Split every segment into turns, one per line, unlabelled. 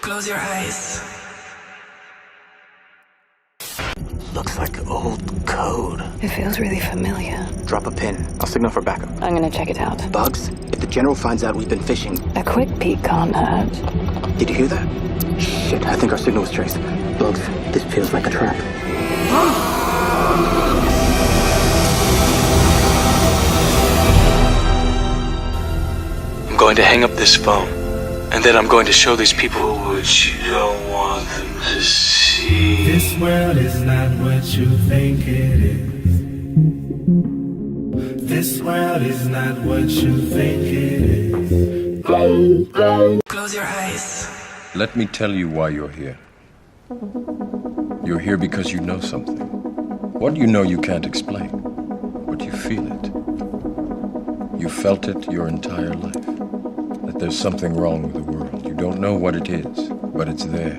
Close your eyes.
Looks like old code.
It feels really familiar.
Drop a pin. I'll signal for backup.
I'm gonna check it out.
Bugs, if the general finds out we've been fishing...
A quick peek can't hurt.
Did you hear that? Shit, I think our signal was traced. Bugs, this feels like a trap.
I'm going to hang up this phone, and then I'm going to show these people what you don't want them to see.
This world is not what you think it is. This world is not what you think it is.
Close your eyes.
Let me tell you why you're here. You're here because you know something. What you know you can't explain, but you feel it. You felt it your entire life. That there's something wrong with the world. You don't know what it is, but it's there,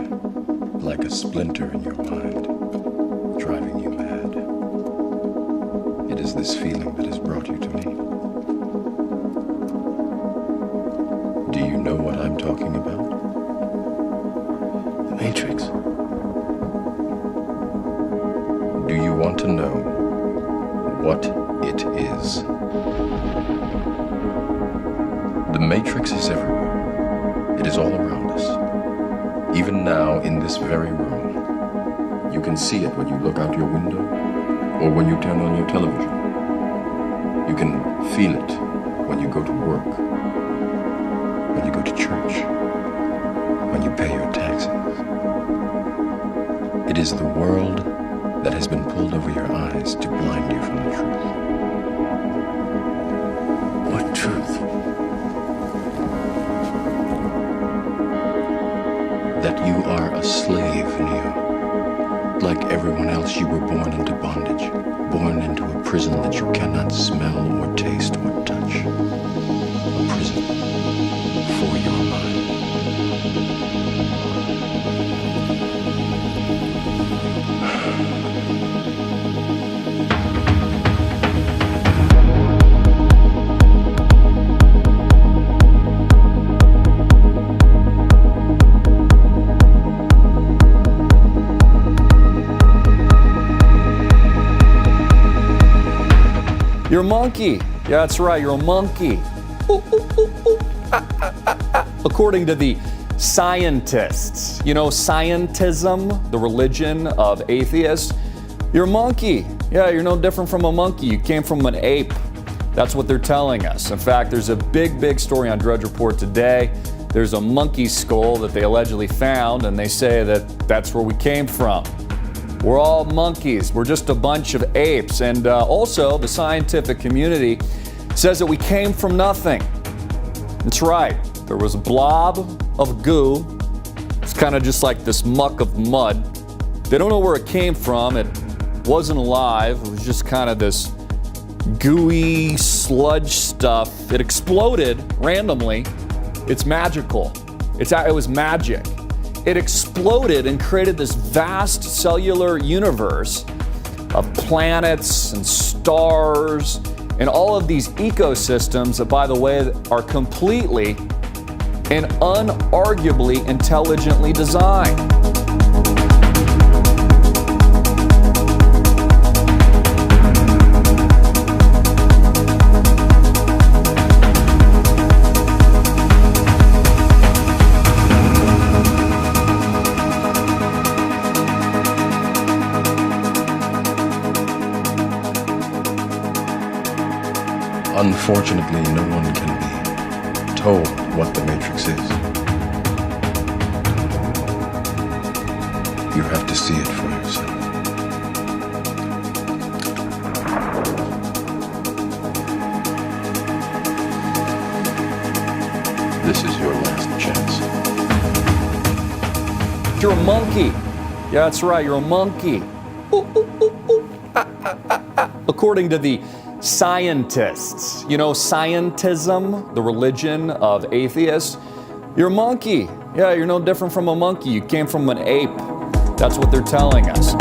like a splinter in your mind, driving you mad. It is this feeling that has brought you to me. Do you know what I'm talking about?
The Matrix.
Do you want to know what it is? The Matrix is everywhere. It is all around us. Even now, in this very room. You can see it when you look out your window or when you turn on your television. You can feel it when you go to work, when you go to church, when you pay your taxes. It is the world that has been pulled over your eyes to blind you from the truth.
What truth?
That you are a slave, Neo. Like everyone else, you were born into bondage, born into a prison that you cannot smell or taste or touch. A prison for your mind.
You're a monkey. Yeah, that's right, you're a monkey. Ooh, ooh, ooh, ooh. According to the scientists, you know, scientism, the religion of atheists, you're a monkey. Yeah, you're no different from a monkey. You came from an ape. That's what they're telling us. In fact, there's a big story on Drudge Report today. There's a monkey skull that they allegedly found, and they say that that's where we came from. We're all monkeys. We're just a bunch of apes. And also, the scientific community says that we came from nothing. That's right. There was a blob of goo. It's kind of just like this muck of mud. They don't know where it came from. It wasn't alive. It was just kind of this gooey sludge stuff. It exploded randomly. It's magical. It was magic. It exploded and created this vast cellular universe of planets and stars and all of these ecosystems that, by the way, are completely and unarguably intelligently designed.
Unfortunately, no one can be told what the Matrix is. You have to see it for yourself. This is your last chance.
You're a monkey. Yeah, that's right, you're a monkey. Ooh, ooh, ooh, ooh. According to the scientists, you know, scientism, the religion of atheists, you're a monkey. Yeah, you're no different from a monkey. You came from an ape. That's what they're telling us.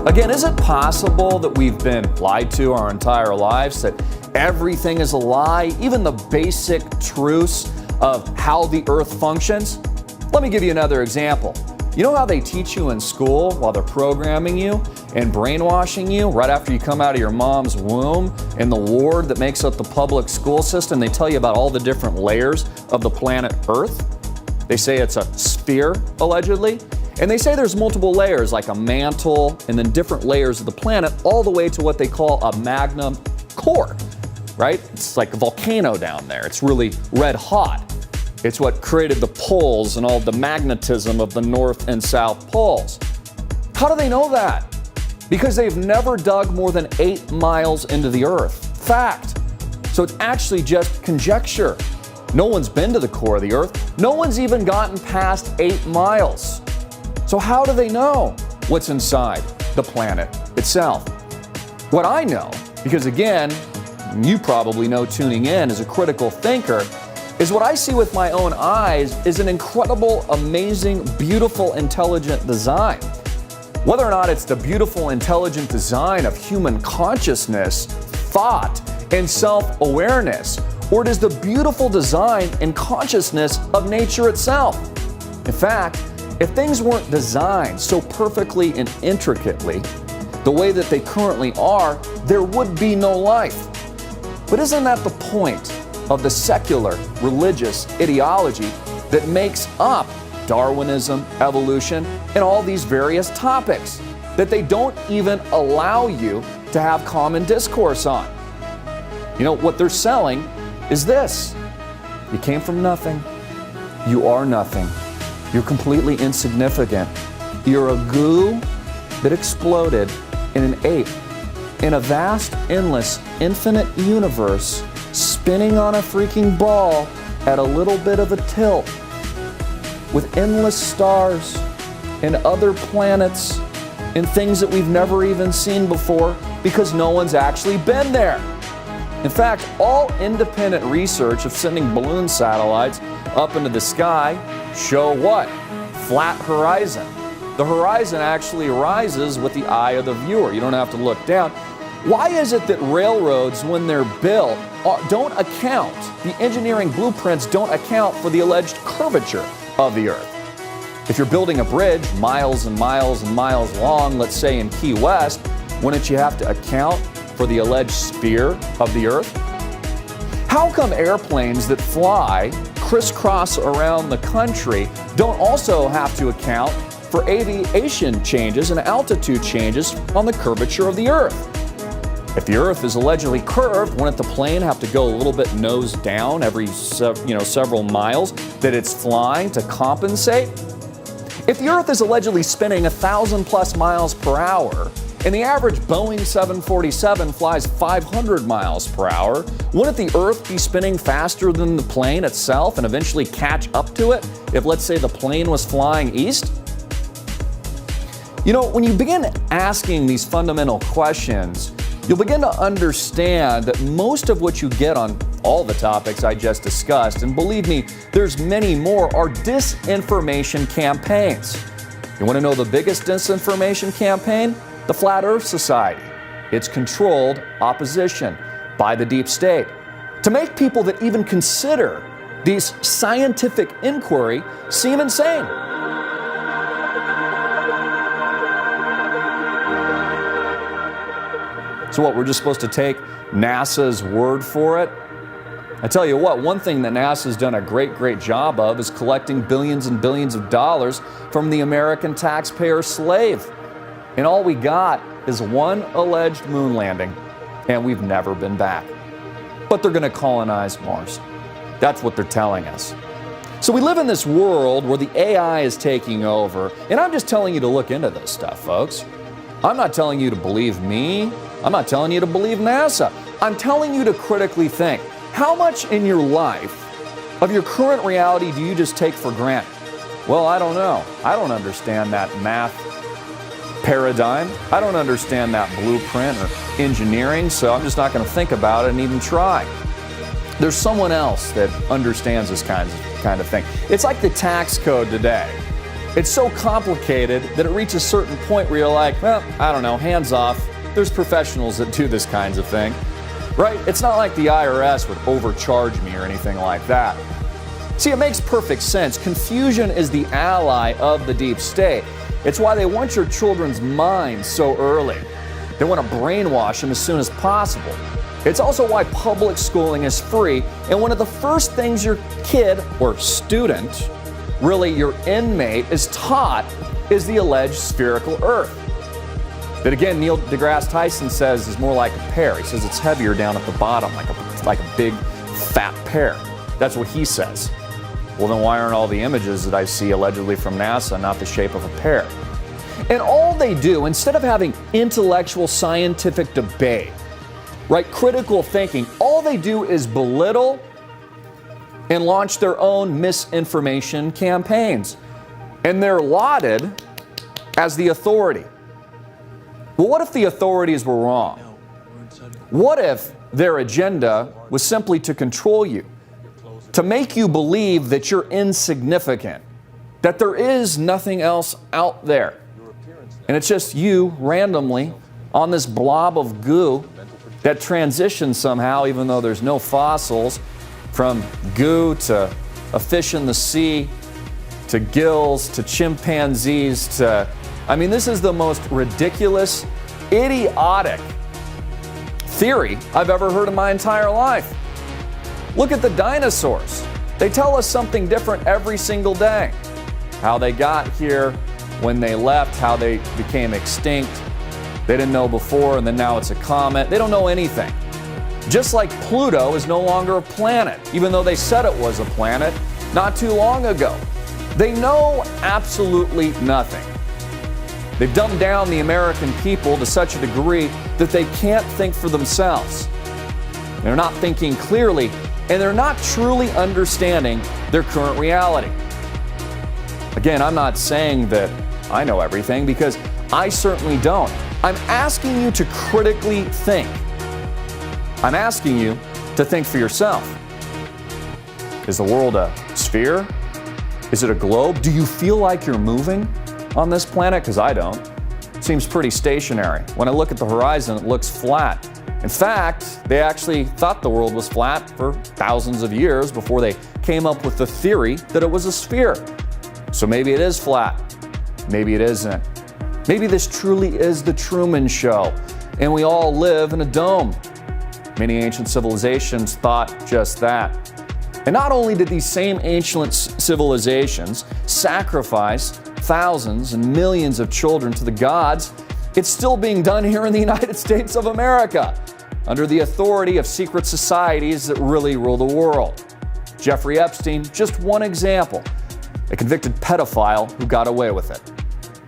Again, is it possible that we've been lied to our entire lives, that everything is a lie, even the basic truths of how the earth functions? Let me give you another example. You know how they teach you in school while they're programming you and brainwashing you right after you come out of your mom's womb in the ward that makes up the public school system? They tell you about all the different layers of the planet Earth. They say it's a sphere, allegedly. And they say there's multiple layers, like a mantle, and then different layers of the planet, all the way to what they call a magma core, right? It's like a volcano down there. It's really red hot. It's what created the poles and all the magnetism of the North and South poles. How do they know that? Because they've never dug more than 8 miles into the Earth. Fact. So it's actually just conjecture. No one's been to the core of the Earth. No one's even gotten past 8 miles. So how do they know what's inside the planet itself? What I know, because again, you probably know tuning in as a critical thinker, is what I see with my own eyes is an incredible, amazing, beautiful, intelligent design. Whether or not it's the beautiful, intelligent design of human consciousness, thought, and self-awareness, or it is the beautiful design and consciousness of nature itself. In fact, if things weren't designed so perfectly and intricately, the way that they currently are, there would be no life. But isn't that the point of the secular religious ideology that makes up Darwinism, evolution, and all these various topics that they don't even allow you to have common discourse on? You know, what they're selling is this. You came from nothing. You are nothing. You're completely insignificant. You're a goo that exploded in an ape in a vast, endless, infinite universe spinning on a freaking ball at a little bit of a tilt with endless stars and other planets and things that we've never even seen before because no one's actually been there. In fact, all independent research of sending balloon satellites up into the sky show what? Flat horizon. The horizon actually rises with the eye of the viewer. You don't have to look down. Why is it that railroads, when they're built, don't account, the engineering blueprints don't account for the alleged curvature of the Earth? If you're building a bridge miles and miles and miles long, let's say in Key West, wouldn't you have to account for the alleged sphere of the Earth? How come airplanes that fly crisscross around the country don't also have to account for aviation changes and altitude changes on the curvature of the Earth? If the Earth is allegedly curved, wouldn't the plane have to go a little bit nose down every several miles that it's flying to compensate? If the Earth is allegedly spinning 1,000+ miles per hour, and the average Boeing 747 flies 500 miles per hour, wouldn't the Earth be spinning faster than the plane itself and eventually catch up to it if, let's say, the plane was flying east? You know, when you begin asking these fundamental questions, you'll begin to understand that most of what you get on all the topics I just discussed, and believe me, there's many more, are disinformation campaigns. You want to know the biggest disinformation campaign? The Flat Earth Society. It's controlled opposition by the deep state to make people that even consider these scientific inquiry seem insane. So what, we're just supposed to take NASA's word for it? I tell you what, one thing that NASA's done a great job of is collecting billions and billions of dollars from the American taxpayer slave. And all we got is one alleged moon landing, and we've never been back. But they're going to colonize Mars. That's what they're telling us. So we live in this world where the AI is taking over, and I'm just telling you to look into this stuff, folks. I'm not telling you to believe me. I'm not telling you to believe NASA. I'm telling you to critically think. How much in your life of your current reality do you just take for granted? Well, I don't know. I don't understand that math paradigm. I don't understand that blueprint or engineering, so I'm just not going to think about it and even try. There's someone else that understands this kind of thing. It's like the tax code today. It's so complicated that it reaches a certain point where you're like, well, I don't know, hands off. There's professionals that do this kinds of thing, right? It's not like the IRS would overcharge me or anything like that. See, it makes perfect sense. Confusion is the ally of the deep state. It's why they want your children's minds so early. They want to brainwash them as soon as possible. It's also why public schooling is free, and one of the first things your kid or student, really your inmate, is taught is the alleged spherical Earth. That again, Neil deGrasse Tyson says is more like a pear. He says it's heavier down at the bottom, like a big fat pear. That's what he says. Well, then why aren't all the images that I see allegedly from NASA not the shape of a pear? And all they do, instead of having intellectual scientific debate, right, critical thinking, all they do is belittle and launch their own misinformation campaigns. And they're lauded as the authority. Well, what if the authorities were wrong? What if their agenda was simply to control you, to make you believe that you're insignificant, that there is nothing else out there, and it's just you randomly on this blob of goo that transitions somehow, even though there's no fossils, from goo to a fish in the sea, to gills, to chimpanzees, to... I mean, this is the most ridiculous, idiotic theory I've ever heard in my entire life. Look at the dinosaurs. They tell us something different every single day. How they got here, when they left, how they became extinct. They didn't know before, and then now it's a comet. They don't know anything. Just like Pluto is no longer a planet, even though they said it was a planet not too long ago. They know absolutely nothing. They've dumbed down the American people to such a degree that they can't think for themselves. They're not thinking clearly, and they're not truly understanding their current reality. Again, I'm not saying that I know everything, because I certainly don't. I'm asking you to critically think. I'm asking you to think for yourself. Is the world a sphere? Is it a globe? Do you feel like you're moving on this planet? Because I don't. It seems pretty stationary. When I look at the horizon, it looks flat. In fact, they actually thought the world was flat for thousands of years before they came up with the theory that it was a sphere. So maybe it is flat. Maybe it isn't. Maybe this truly is the Truman Show, and we all live in a dome. Many ancient civilizations thought just that. And not only did these same ancient civilizations sacrifice thousands and millions of children to the gods, it's still being done here in the United States of America, under the authority of secret societies that really rule the world. Jeffrey Epstein, just one example, a convicted pedophile who got away with it.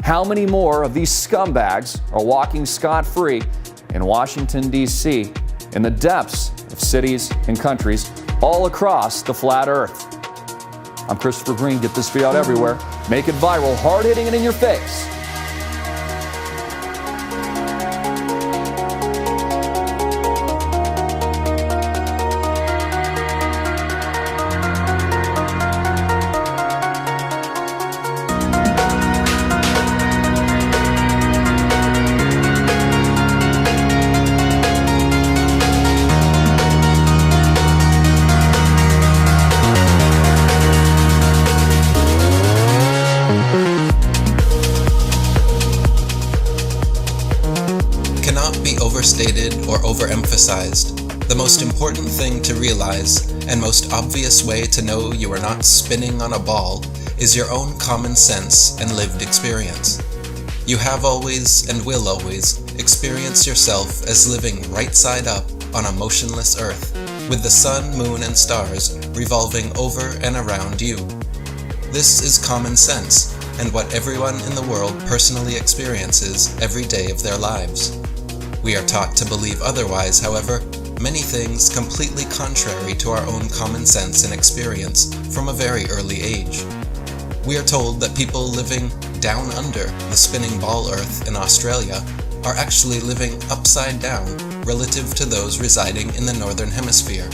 How many more of these scumbags are walking scot-free in Washington, D.C., in the depths of cities and countries all across the flat earth? I'm Christopher Green. Get this video out everywhere. Make it viral, hard-hitting it in your face.
Overstated or overemphasized. The most important thing to realize, and most obvious way to know you are not spinning on a ball, is your own common sense and lived experience. You have always, and will always, experience yourself as living right side up on a motionless earth, with the sun, moon, and stars revolving over and around you. This is common sense, and what everyone in the world personally experiences every day of their lives. We are taught to believe otherwise, however, many things completely contrary to our own common sense and experience from a very early age. We are told that people living down under the spinning ball Earth in Australia are actually living upside down relative to those residing in the Northern Hemisphere,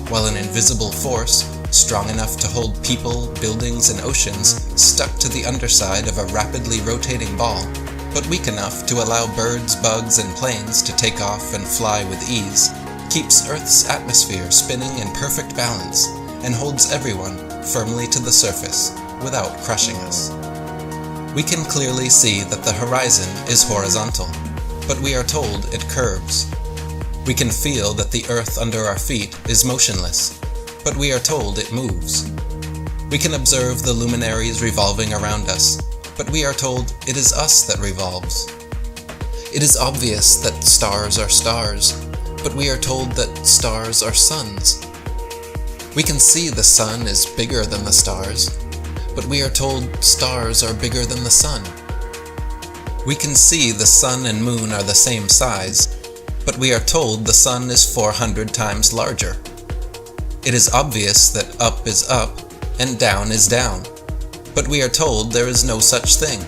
while an invisible force, strong enough to hold people, buildings, and oceans stuck to the underside of a rapidly rotating ball, but weak enough to allow birds, bugs, and planes to take off and fly with ease, keeps Earth's atmosphere spinning in perfect balance, and holds everyone firmly to the surface without crushing us. We can clearly see that the horizon is horizontal, but we are told it curves. We can feel that the earth under our feet is motionless, but we are told it moves. We can observe the luminaries revolving around us, but we are told it is us that revolves. It is obvious that stars are stars, but we are told that stars are suns. We can see the sun is bigger than the stars, but we are told stars are bigger than the sun. We can see the sun and moon are the same size, but we are told the sun is 400 times larger. It is obvious that up is up and down is down, but we are told there is no such thing.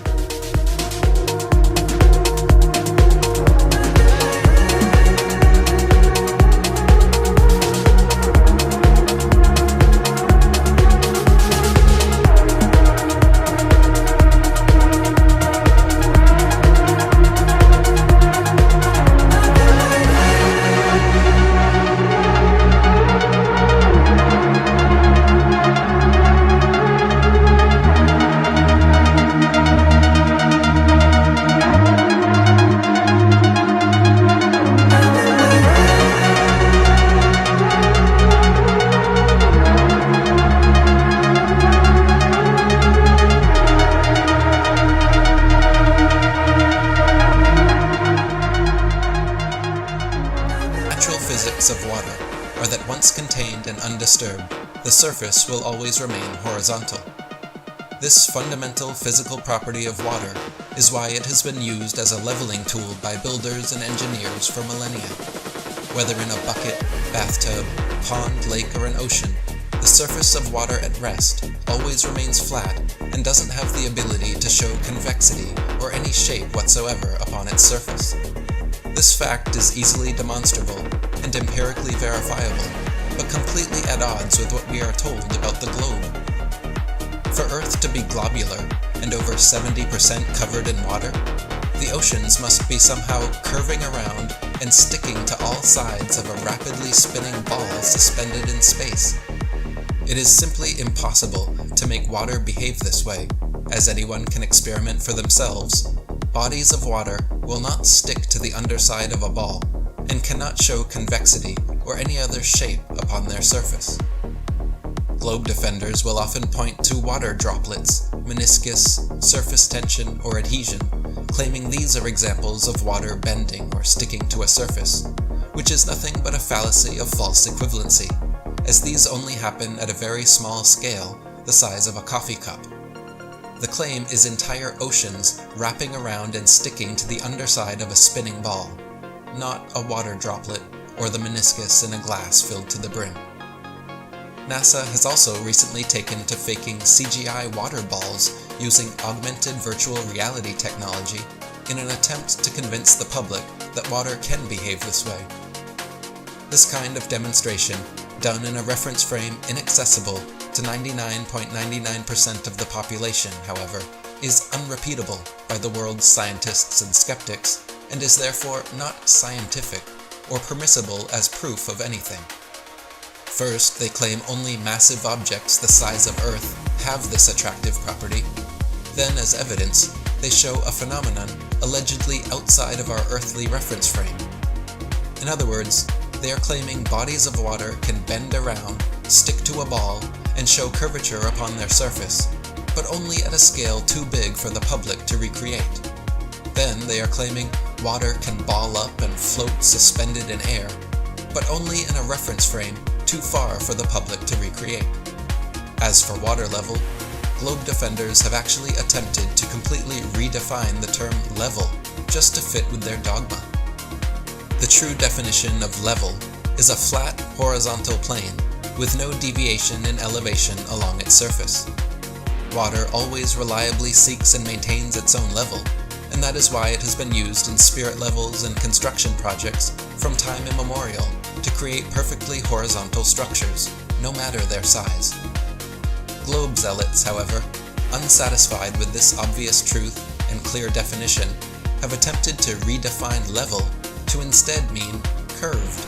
Of water are that once contained and undisturbed, the surface will always remain horizontal. This fundamental physical property of water is why it has been used as a leveling tool by builders and engineers for millennia. Whether in a bucket, bathtub, pond, lake, or an ocean, the surface of water at rest always remains flat and doesn't have the ability to show convexity or any shape whatsoever upon its surface. This fact is easily demonstrable and empirically verifiable, but completely at odds with what we are told about the globe. For Earth to be globular and over 70% covered in water, the oceans must be somehow curving around and sticking to all sides of a rapidly spinning ball suspended in space. It is simply impossible to make water behave this way, as anyone can experiment for themselves. Bodies of water will not stick to the underside of a ball, and cannot show convexity or any other shape upon their surface. Globe defenders will often point to water droplets, meniscus, surface tension, or adhesion, claiming these are examples of water bending or sticking to a surface, which is nothing but a fallacy of false equivalency, as these only happen at a very small scale, the size of a coffee cup. The claim is entire oceans wrapping around and sticking to the underside of a spinning ball, not a water droplet or the meniscus in a glass filled to the brim. NASA has also recently taken to faking CGI water balls using augmented virtual reality technology in an attempt to convince the public that water can behave this way. This kind of demonstration, done in a reference frame inaccessible to 99.99% of the population, however, is unrepeatable by the world's scientists and skeptics, and is therefore not scientific or permissible as proof of anything. First, they claim only massive objects the size of Earth have this attractive property. Then, as evidence, they show a phenomenon allegedly outside of our earthly reference frame. In other words, they are claiming bodies of water can bend around, stick to a ball, and show curvature upon their surface, but only at a scale too big for the public to recreate. Then they are claiming water can ball up and float suspended in air, but only in a reference frame too far for the public to recreate. As for water level, globe defenders have actually attempted to completely redefine the term level just to fit with their dogma. The true definition of level is a flat horizontal plane with no deviation in elevation along its surface. Water always reliably seeks and maintains its own level, and that is why it has been used in spirit levels and construction projects from time immemorial to create perfectly horizontal structures, no matter their size. Globe zealots, however, unsatisfied with this obvious truth and clear definition, have attempted to redefine level to instead mean curved.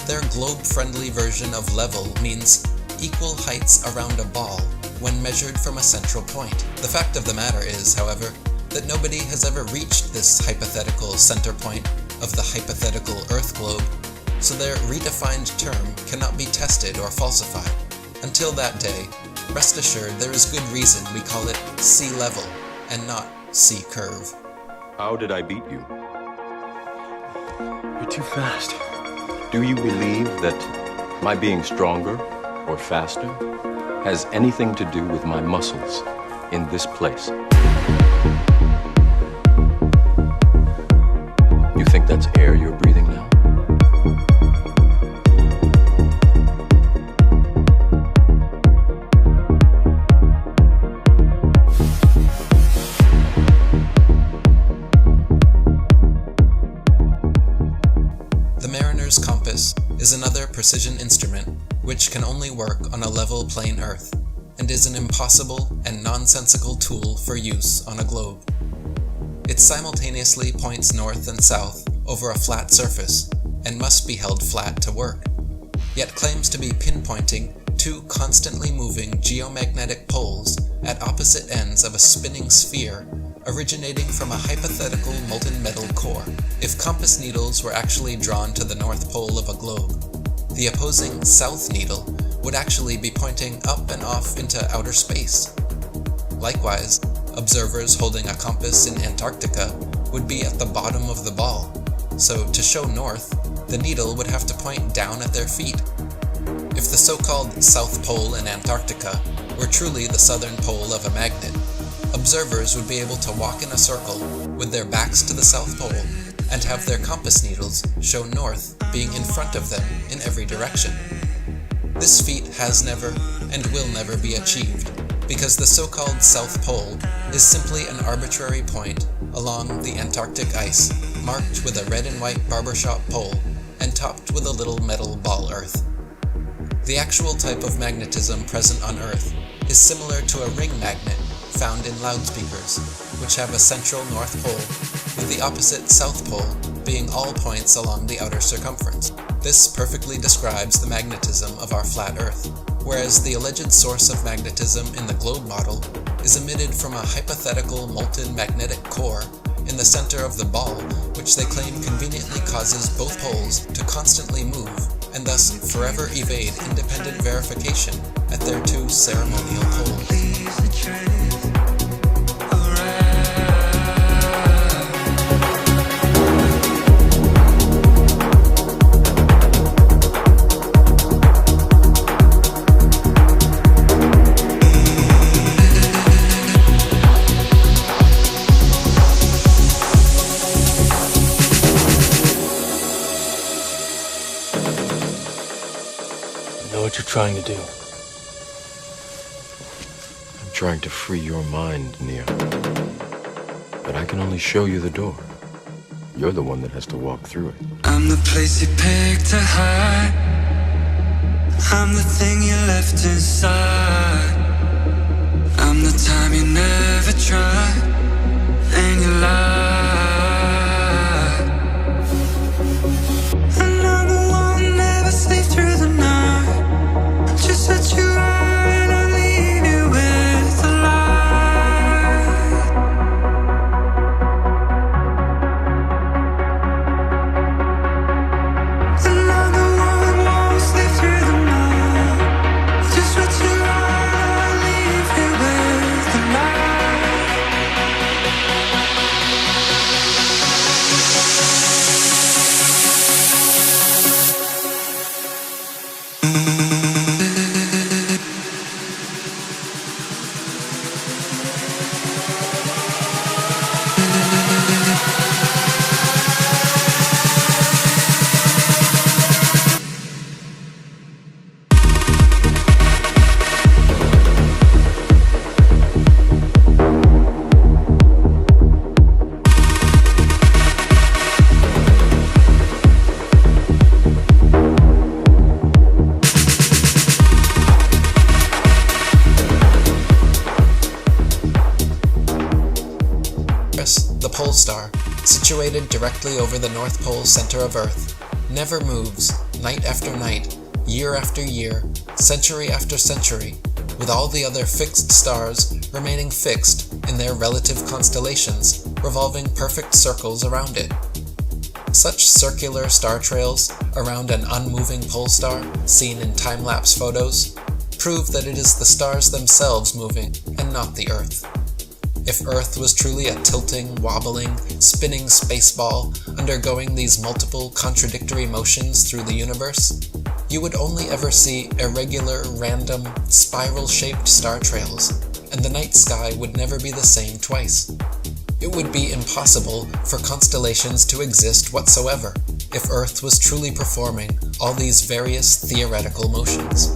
Their globe-friendly version of level means equal heights around a ball when measured from a central point. The fact of the matter is, however, that nobody has ever reached this hypothetical center point of the hypothetical Earth globe, so their redefined term cannot be tested or falsified. Until that day, rest assured there is good reason we call it sea level and not sea curve.
How did I beat you? You're too fast. Do you believe that my being stronger or faster has anything to do with my muscles in this place? You think that's air you're breathing now?
The mariner's compass is another precision instrument which can only work on a level plane Earth, and is an impossible and nonsensical tool for use on a globe. It simultaneously points north and south over a flat surface, and must be held flat to work, yet claims to be pinpointing two constantly moving geomagnetic poles at opposite ends of a spinning sphere originating from a hypothetical molten metal core. If compass needles were actually drawn to the north pole of a globe, the opposing south needle would actually be pointing up and off into outer space. Likewise, observers holding a compass in Antarctica would be at the bottom of the ball, so to show north, the needle would have to point down at their feet. If the so-called South Pole in Antarctica were truly the southern pole of a magnet, observers would be able to walk in a circle with their backs to the South Pole and have their compass needles show north being in front of them in every direction. This feat has never and will never be achieved because the so-called South Pole is simply an arbitrary point along the Antarctic ice marked with a red and white barbershop pole and topped with a little metal ball earth. The actual type of magnetism present on Earth is similar to a ring magnet found in loudspeakers, which have a central north pole, with the opposite south pole being all points along the outer circumference. This perfectly describes the magnetism of our flat Earth, whereas the alleged source of magnetism in the globe model is emitted from a hypothetical molten magnetic core in the center of the ball, which they claim conveniently causes both poles to constantly move, and thus forever evade independent verification at their two ceremonial poles.
What you're trying to do.
I'm trying to free your mind, Neo. But I can only show you the door. You're the one that has to walk through it.
I'm the place you picked to hide. I'm the thing you left inside. I'm the time you never tried, and you lied. And I'm the one never sleep through the night. Just set you right and I'll leave you with the light. And I'm the one who won't sleep through the night. Just set you right and I'll leave you with the light.
star, situated directly over the North Pole center of Earth, never moves, night after night, year after year, century after century, with all the other fixed stars remaining fixed in their relative constellations, revolving perfect circles around it. Such circular star trails around an unmoving pole star, seen in time-lapse photos, prove that it is the stars themselves moving and not the Earth. If Earth was truly a tilting, wobbling, spinning space ball undergoing these multiple contradictory motions through the universe, you would only ever see irregular, random, spiral-shaped star trails, and the night sky would never be the same twice. It would be impossible for constellations to exist whatsoever if Earth was truly performing all these various theoretical motions.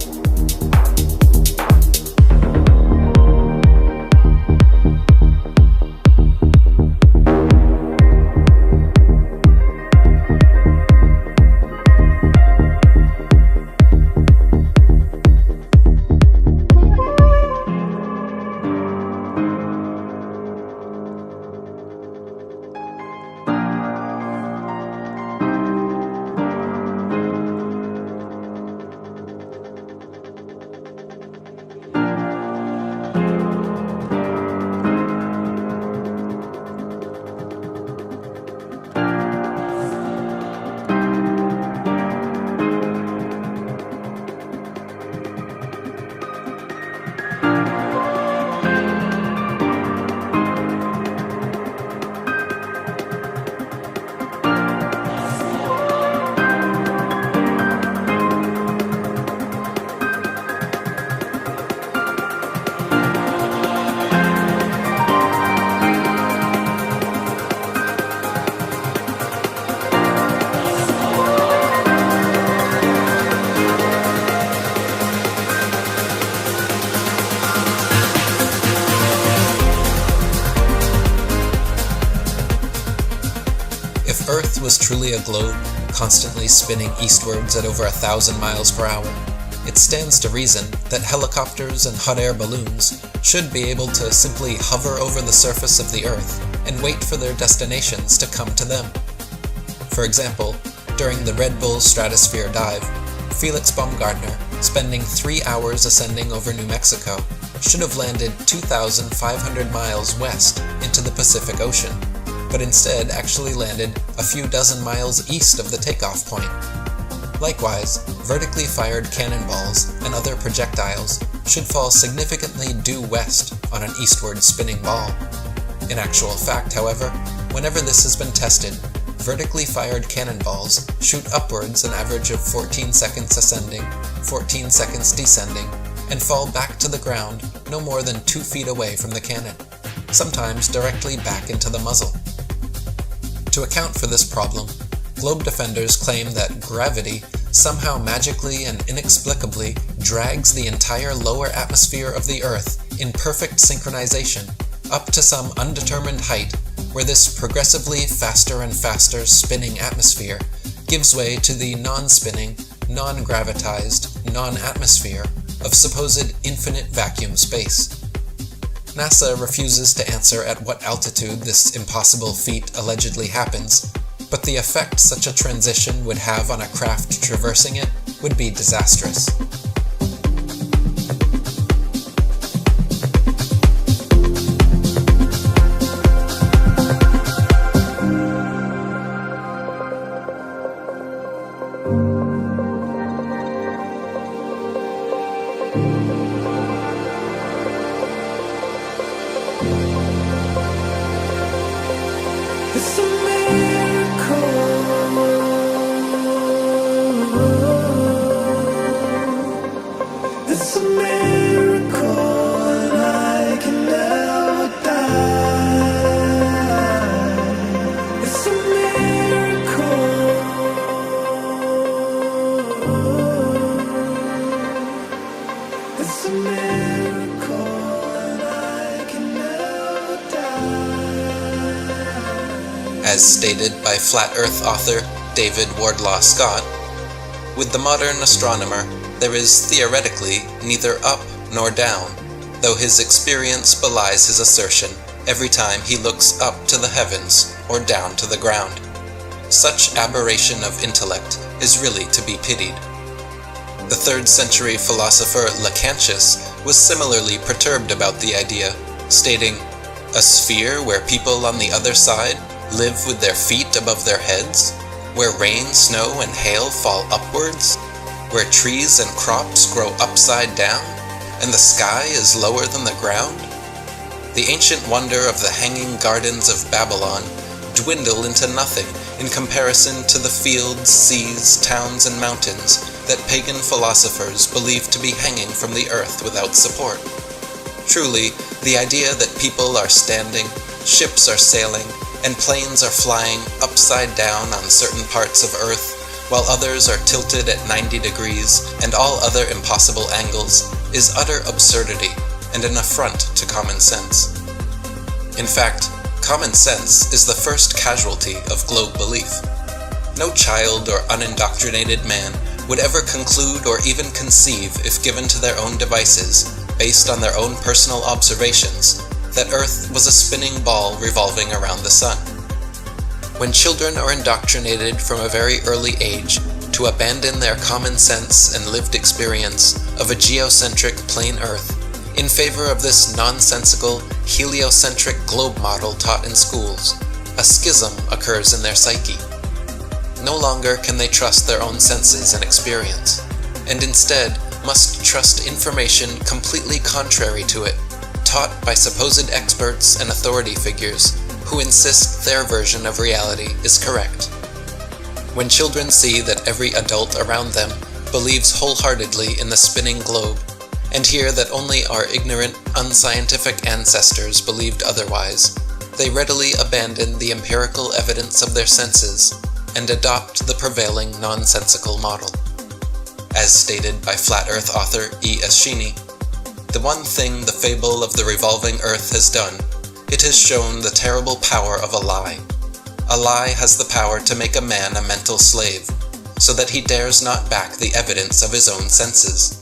If Earth was truly a globe, constantly spinning eastwards at over 1,000 miles per hour, it stands to reason that helicopters and hot air balloons should be able to simply hover over the surface of the Earth and wait for their destinations to come to them. For example, during the Red Bull Stratosphere dive, Felix Baumgartner, spending 3 hours ascending over New Mexico, should have landed 2,500 miles west into the Pacific Ocean, but instead actually landed a few dozen miles east of the takeoff point. Likewise, vertically fired cannonballs and other projectiles should fall significantly due west on an eastward spinning ball. In actual fact, however, whenever this has been tested, vertically fired cannonballs shoot upwards an average of 14 seconds ascending, 14 seconds descending, and fall back to the ground no more than 2 feet away from the cannon, sometimes directly back into the muzzle. To account for this problem, globe defenders claim that gravity somehow magically and inexplicably drags the entire lower atmosphere of the Earth in perfect synchronization up to some undetermined height, where this progressively faster and faster spinning atmosphere gives way to the non-spinning, non-gravitized, non-atmosphere of supposed infinite vacuum space. NASA refuses to answer at what altitude this impossible feat allegedly happens, but the effect such a transition would have on a craft traversing it would be disastrous.
It's a miracle. It's a miracle, and I can never die. It's a miracle. It's a miracle, and I can never die.
As stated by Flat Earth author David Wardlaw Scott, with the modern astronomer, there is theoretically neither up nor down, though his experience belies his assertion every time he looks up to the heavens or down to the ground. Such aberration of intellect is really to be pitied. The 3rd century philosopher Lactantius was similarly perturbed about the idea, stating, "A sphere where people on the other side live with their feet above their heads, where rain, snow, and hail fall upwards, where trees and crops grow upside down, and the sky is lower than the ground? The ancient wonder of the hanging gardens of Babylon dwindle into nothing in comparison to the fields, seas, towns, and mountains that pagan philosophers believe to be hanging from the earth without support. Truly, the idea that people are standing, ships are sailing, and planes are flying upside down on certain parts of Earth, while others are tilted at 90 degrees and all other impossible angles, is utter absurdity and an affront to common sense. In fact, common sense is the first casualty of globe belief. No child or unindoctrinated man would ever conclude or even conceive, if given to their own devices, based on their own personal observations, that Earth was a spinning ball revolving around the sun. When children are indoctrinated from a very early age to abandon their common sense and lived experience of a geocentric plain Earth in favor of this nonsensical, heliocentric globe model taught in schools, a schism occurs in their psyche. No longer can they trust their own senses and experience, and instead must trust information completely contrary to it, taught by supposed experts and authority figures who insist their version of reality is correct. When children see that every adult around them believes wholeheartedly in the spinning globe, and hear that only our ignorant, unscientific ancestors believed otherwise, they readily abandon the empirical evidence of their senses and adopt the prevailing nonsensical model. As stated by Flat Earth author E. Eschini, the one thing the fable of the revolving Earth has done, it has shown the terrible power of a lie. A lie has the power to make a man a mental slave, so that he dares not back the evidence of his own senses,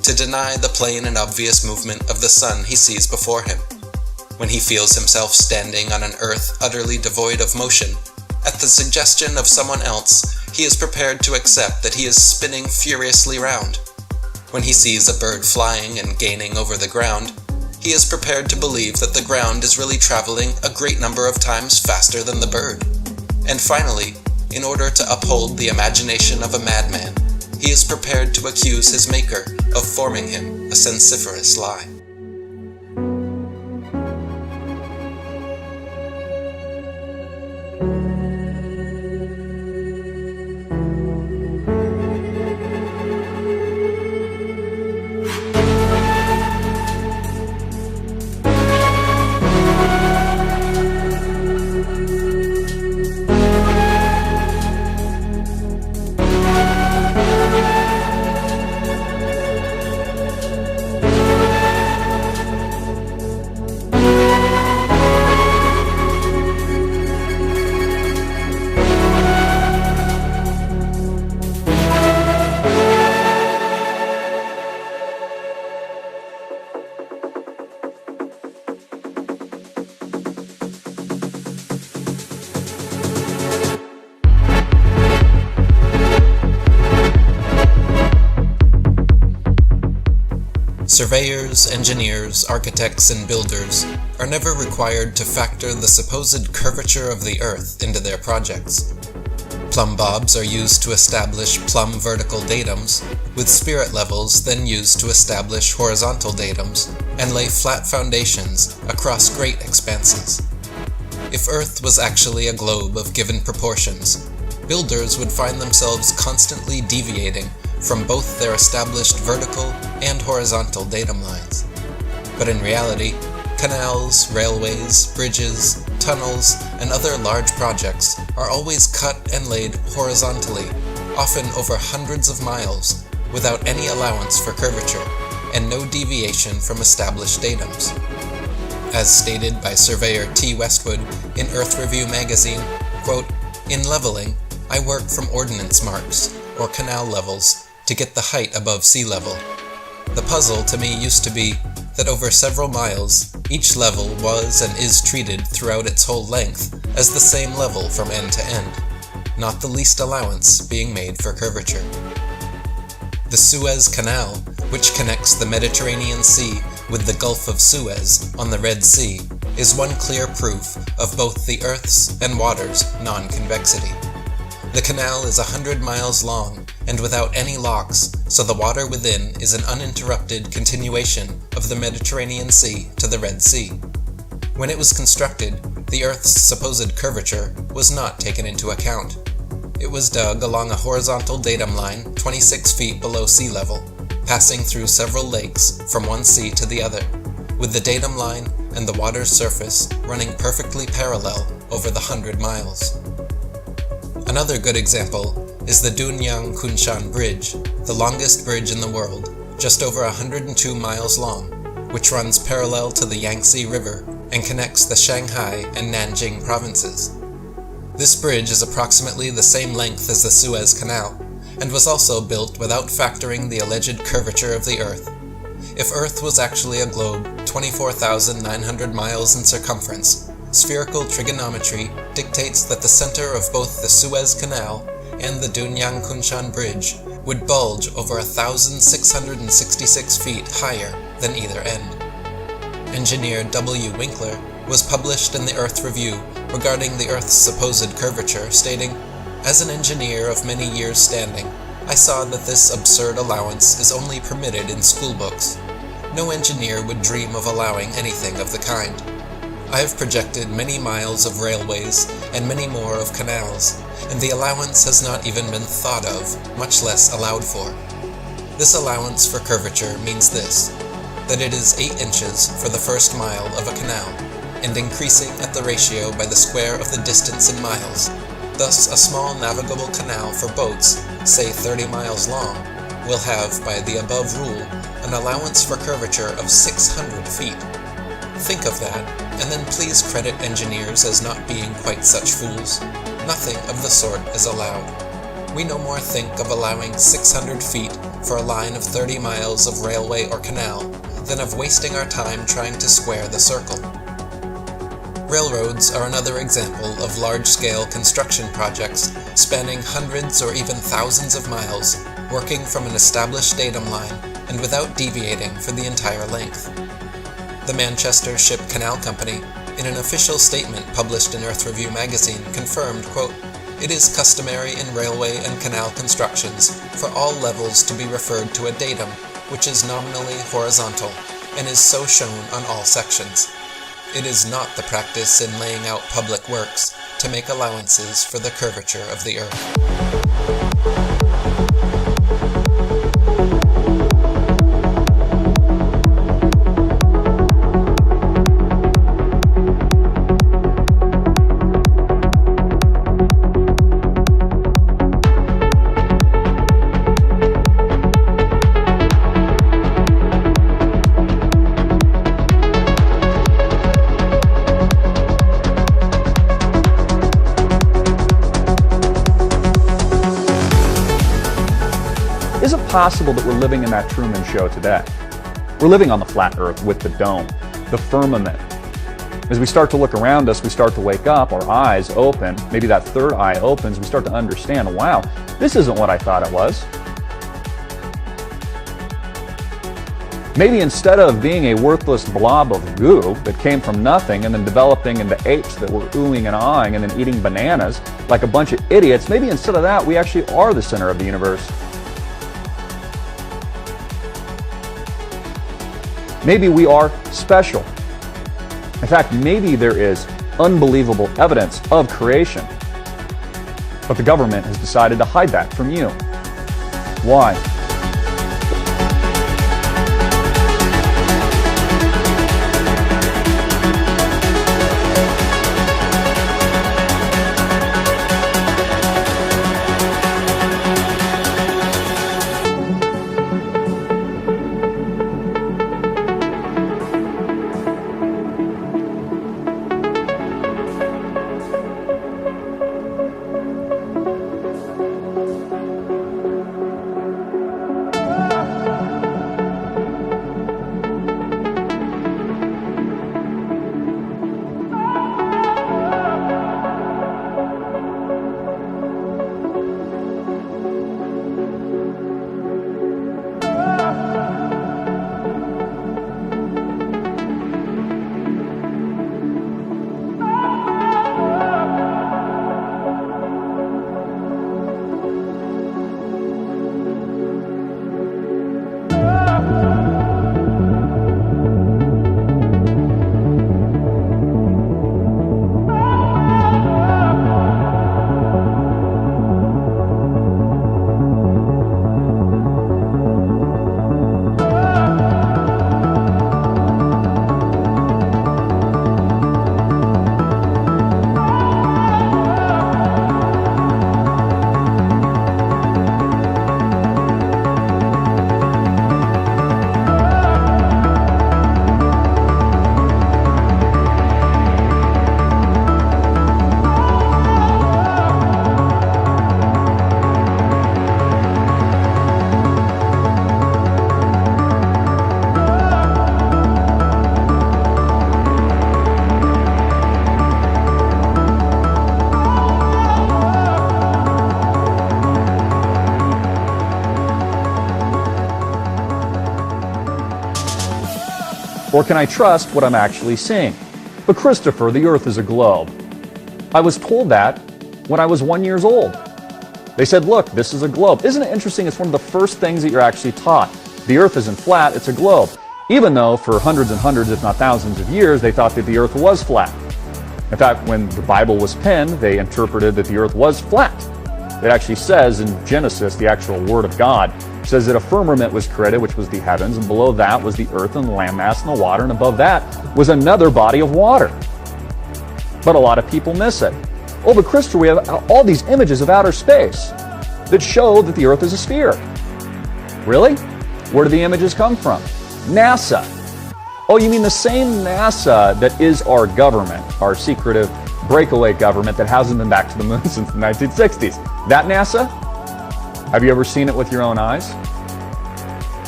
to deny the plain and obvious movement of the sun he sees before him. When he feels himself standing on an earth utterly devoid of motion, at the suggestion of someone else, he is prepared to accept that he is spinning furiously round. When he sees a bird flying and gaining over the ground, he is prepared to believe that the ground is really traveling a great number of times faster than the bird. And finally, in order to uphold the imagination of a madman, he is prepared to accuse his maker of forming him a sensiferous lie. Surveyors, engineers, architects, and builders are never required to factor the supposed curvature of the Earth into their projects. Plumb bobs are used to establish plumb vertical datums, with spirit levels then used to establish horizontal datums and lay flat foundations across great expanses. If Earth was actually a globe of given proportions, builders would find themselves constantly deviating from both their established vertical and horizontal datum lines. But in reality, canals, railways, bridges, tunnels, and other large projects are always cut and laid horizontally, often over hundreds of miles, without any allowance for curvature, and no deviation from established datums. As stated by surveyor T. Westwood in Earth Review magazine, quote, "In leveling, I work from ordnance marks, or canal levels, to get the height above sea level. The puzzle to me used to be, that over several miles, each level was and is treated throughout its whole length as the same level from end to end, not the least allowance being made for curvature. The Suez Canal, which connects the Mediterranean Sea with the Gulf of Suez on the Red Sea, is one clear proof of both the Earth's and water's non-convexity. The canal is 100 miles long and without any locks, so the water within is an uninterrupted continuation of the Mediterranean Sea to the Red Sea. When it was constructed, the Earth's supposed curvature was not taken into account. It was dug along a horizontal datum line 26 feet below sea level, passing through several lakes from one sea to the other, with the datum line and the water's surface running perfectly parallel over the 100 miles. Another good example is the Dunyang-Kunshan Bridge, the longest bridge in the world, just over 102 miles long, which runs parallel to the Yangtze River and connects the Shanghai and Nanjing provinces. This bridge is approximately the same length as the Suez Canal, and was also built without factoring the alleged curvature of the Earth. If Earth was actually a globe 24,900 miles in circumference, spherical trigonometry dictates that the center of both the Suez Canal and the Dunyang-Kunshan Bridge would bulge over 1,666 feet higher than either end. Engineer W. Winkler was published in the Earth Review regarding the Earth's supposed curvature, stating, "As an engineer of many years' standing, I saw that this absurd allowance is only permitted in school books. No engineer would dream of allowing anything of the kind. I have projected many miles of railways and many more of canals, and the allowance has not even been thought of, much less allowed for. This allowance for curvature means this, that it is 8 inches for the first mile of a canal, and increasing at the ratio by the square of the distance in miles. Thus, a small navigable canal for boats, say 30 miles long, will have, by the above rule, an allowance for curvature of 600 feet. Think of that, and then please credit engineers as not being quite such fools. Nothing of the sort is allowed. We no more think of allowing 600 feet for a line of 30 miles of railway or canal than of wasting our time trying to square the circle." Railroads are another example of large-scale construction projects spanning hundreds or even thousands of miles, working from an established datum line and without deviating for the entire length. The Manchester Ship Canal Company, in an official statement published in Earth Review magazine, confirmed, quote, "It is customary in railway and canal constructions for all levels to be referred to a datum, which is nominally horizontal, and is so shown on all sections. It is not the practice in laying out public works to make allowances for the curvature of the Earth."
Is it possible that we're living in that Truman Show today? We're living on the flat Earth with the dome, the firmament. As we start to look around us, we start to wake up, our eyes open, maybe that third eye opens, we start to understand, wow, this isn't what I thought it was. Maybe instead of being a worthless blob of goo that came from nothing and then developing into apes that were oohing and aahing and then eating bananas like a bunch of idiots, maybe instead of that, we actually are the center of the universe. Maybe we are special. In fact, maybe there is unbelievable evidence of creation. But the government has decided to hide that from you. Why? Or can I trust what I'm actually seeing? But Christopher, the earth is a globe. I was told that when I was 1 year old. They said, look, this is a globe. Isn't it interesting? It's one of the first things that you're actually taught. The earth isn't flat, it's a globe. Even though for hundreds and hundreds, if not thousands of years, they thought that the earth was flat. In fact, when the Bible was penned, they interpreted that the earth was flat. It actually says in Genesis, the actual word of God, says that a firmament was created, which was the heavens, and below that was the earth and the landmass and the water, and above that was another body of water. But a lot of people miss it. Oh, but Christopher, we have all these images of outer space that show that the earth is a sphere. Really? Where do the images come from? NASA. Oh, you mean the same NASA that is our government, our secretive breakaway government that hasn't been back to the moon since the 1960s. That NASA? Have you ever seen it with your own eyes?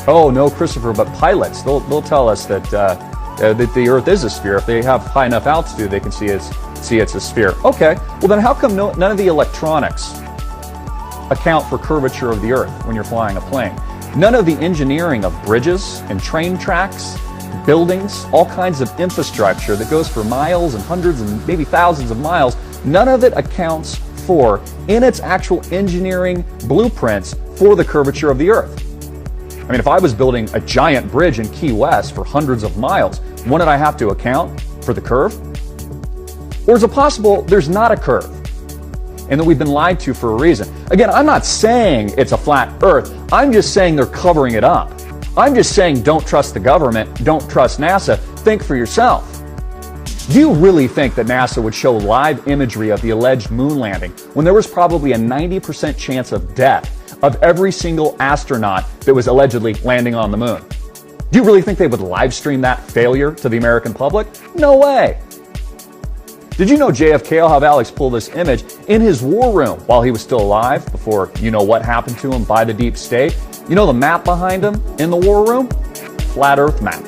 Oh, no, Christopher, but pilots, they'll tell us that the earth is a sphere. If they have high enough altitude, they can see it's a sphere. Okay, well then how come none of the electronics account for curvature of the earth when you're flying a plane? None of the engineering of bridges and train tracks, buildings, all kinds of infrastructure that goes for miles and hundreds and maybe thousands of miles, none of it accounts for, in its actual engineering blueprints, for the curvature of the earth. I mean, if I was building a giant bridge in Key West for hundreds of miles, wouldn't I have to account for the curve? Or is it possible there's not a curve and that we've been lied to for a reason? Again, I'm not saying it's a flat earth. I'm just saying they're covering it up. I'm just saying don't trust the government, don't trust NASA. Think for yourself. Do you really think that NASA would show live imagery of the alleged moon landing when there was probably a 90% chance of death of every single astronaut that was allegedly landing on the moon? Do you really think they would live stream that failure to the American public? No way. Did you know JFK, I'll have Alex pull this image, in his war room while he was still alive, before you know what happened to him by the deep state? You know the map behind him in the war room? Flat Earth map.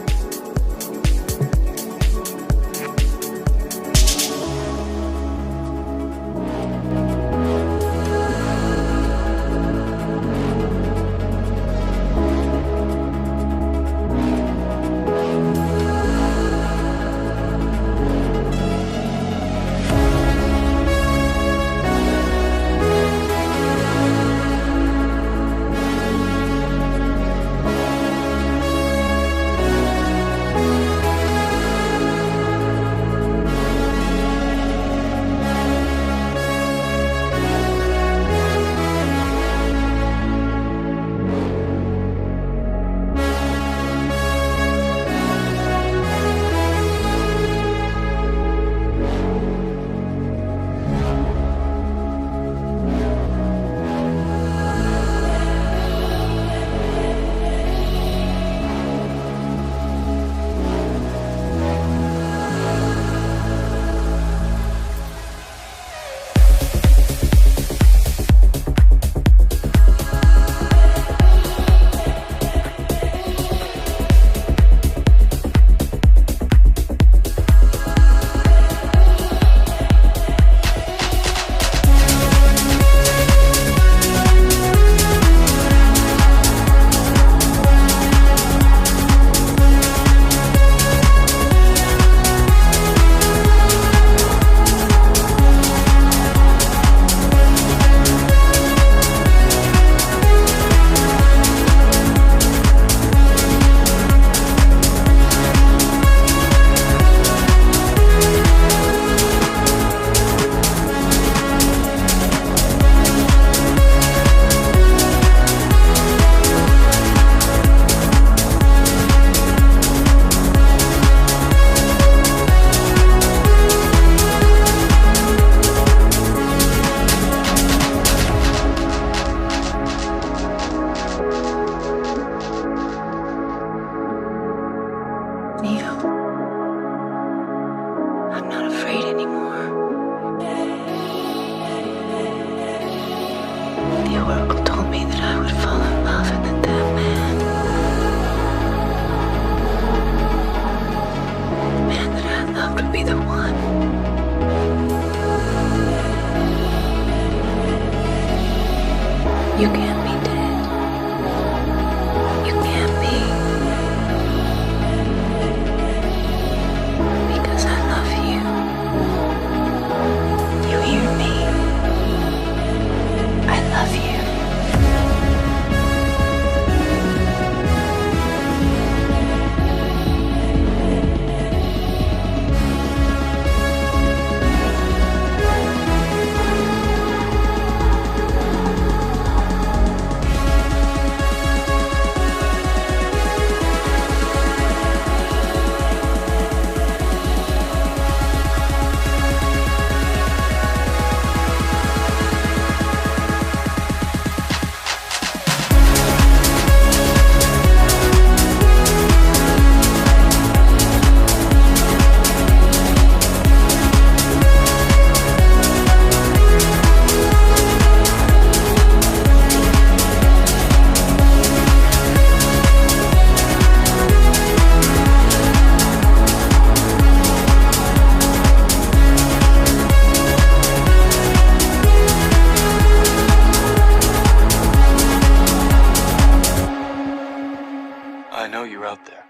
I know you're out there.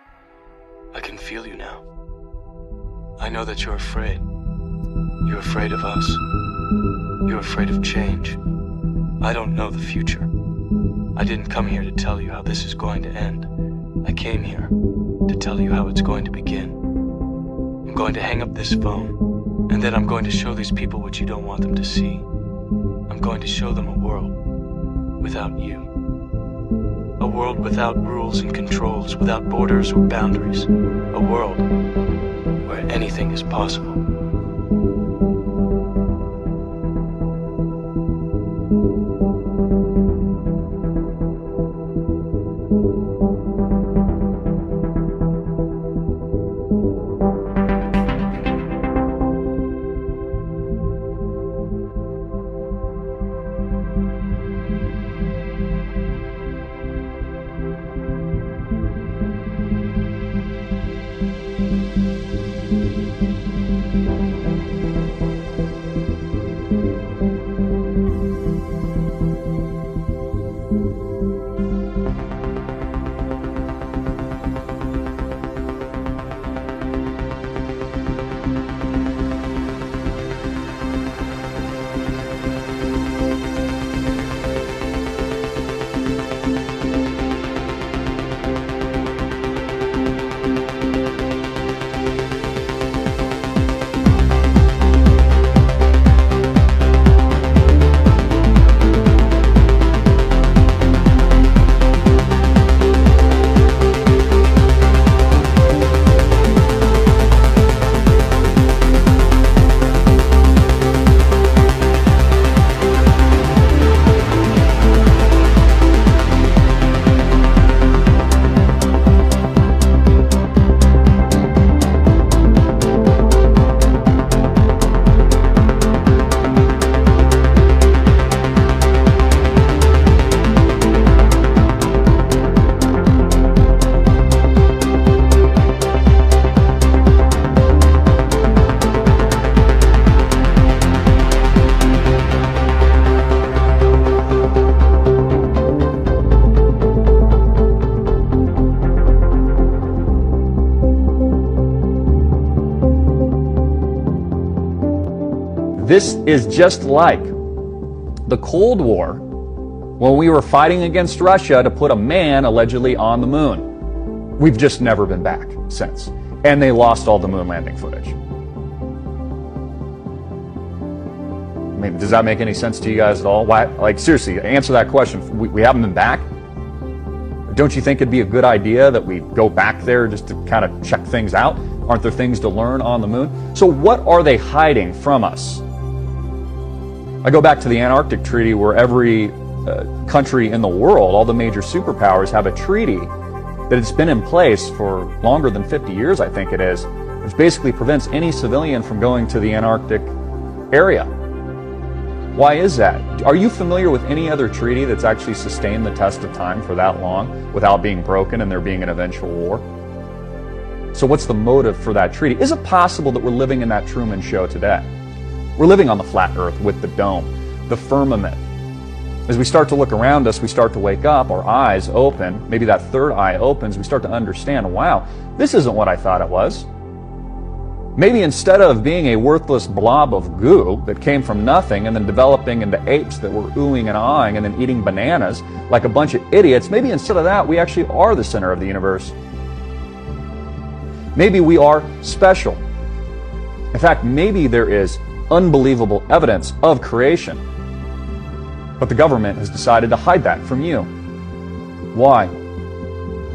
I can feel you now. I know that you're afraid. You're afraid of us. You're afraid of change. I don't know the future. I didn't come here to tell you how this is going to end. I came here to tell you how it's going to begin. I'm going to hang up this phone, and then I'm going to show these people what you don't want them to see. I'm going to show them a world without you. A world without rules and controls, without borders or boundaries. A world where anything is possible.
This is just like the Cold War when we were fighting against Russia to put a man allegedly on the moon. We've just never been back since. And they lost all the moon landing footage. I mean, does that make any sense to you guys at all? Why, like, seriously, answer that question. We haven't been back? Don't you think it'd be a good idea that we go back there just to kind of check things out? Aren't there things to learn on the moon? So what are they hiding from us? I go back to the Antarctic Treaty, where every country in the world, all the major superpowers, have a treaty that it's been in place for longer than 50 years, I think it is, which basically prevents any civilian from going to the Antarctic area. Why is that? Are you familiar with any other treaty that's actually sustained the test of time for that long without being broken and there being an eventual war? So what's the motive for that treaty? Is it possible that we're living in that Truman Show today? We're living on the flat earth with the dome, the firmament. As we start to look around us, we start to wake up, our eyes open, maybe that third eye opens, we start to understand, wow, this isn't what I thought it was. Maybe instead of being a worthless blob of goo that came from nothing and then developing into apes that were oohing and ahhing and then eating bananas like a bunch of idiots, maybe instead of that, we actually are the center of the universe. Maybe we are special. In fact, maybe there is unbelievable evidence of creation. But the government has decided to hide that from you. Why?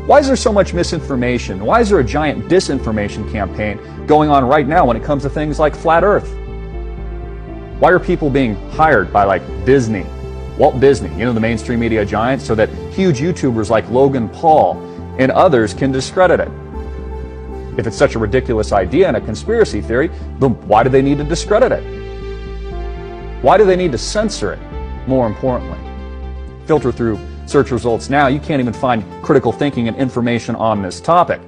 Why is there so much misinformation? Why is there a giant disinformation campaign going on right now when it comes to things like flat earth? Why are people being hired by like Disney, Walt Disney, you know, the mainstream media giants, so that huge YouTubers like Logan Paul and others can discredit it? If it's such a ridiculous idea and a conspiracy theory, then why do they need to discredit it? Why do they need to censor it? More importantly, filter through search results now, you can't even find critical thinking and information on this topic.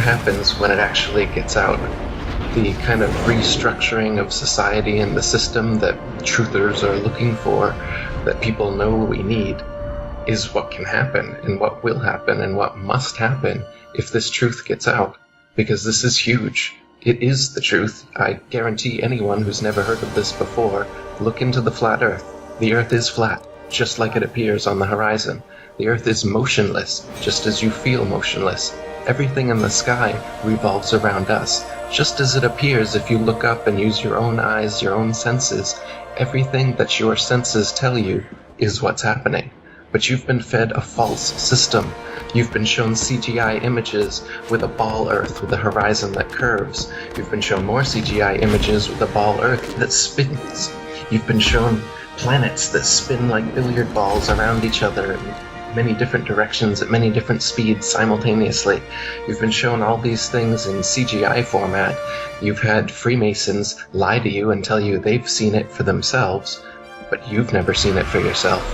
happens when it actually gets out. The kind of restructuring of society and the system that truthers are looking for, that people know we need, is what can happen and what will happen and what must happen if this truth gets out. Because this is huge. It is the truth. I guarantee anyone who's never heard of this before, look into the flat Earth. The Earth is flat, just like it appears on the horizon. The Earth is motionless, just as you feel motionless. Everything in the sky revolves around us, just as it appears if you look up and use your own eyes, your own senses. Everything that your senses tell you is what's happening. But you've been fed a false system. You've been shown CGI images with a ball Earth with a horizon that curves. You've been shown more CGI images with a ball Earth that spins. You've been shown planets that spin like billiard balls around each other in many different directions at many different speeds simultaneously. You've been shown all these things in CGI format. You've had Freemasons lie to you and tell you they've seen it for themselves, but you've never seen it for yourself.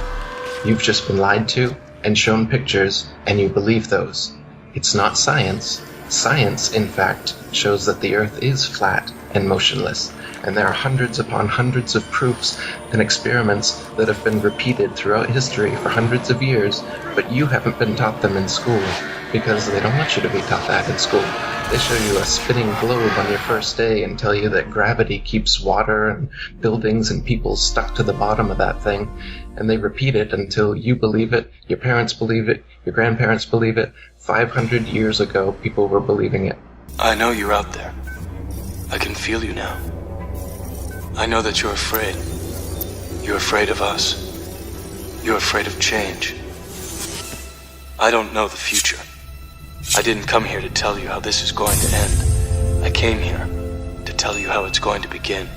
You've just been lied to and shown pictures, and you believe those. It's not science. Science, in fact, shows that the Earth is flat and motionless, and there are hundreds upon hundreds of proofs and experiments that have been repeated throughout history for hundreds of years, but you haven't been taught them in school, because they don't want you to be taught that in school. They show you a spinning globe on your first day and tell you that gravity keeps water and buildings and people stuck to the bottom of that thing, and they repeat it until you believe it, your parents believe it, your grandparents believe it. 500 years ago, people were believing it.
I know you're out there. I can feel you now. I know that you're afraid. You're afraid of us. You're afraid of change. I don't know the future. I didn't come here to tell you how this is going to end. I came here to tell you how it's going to begin.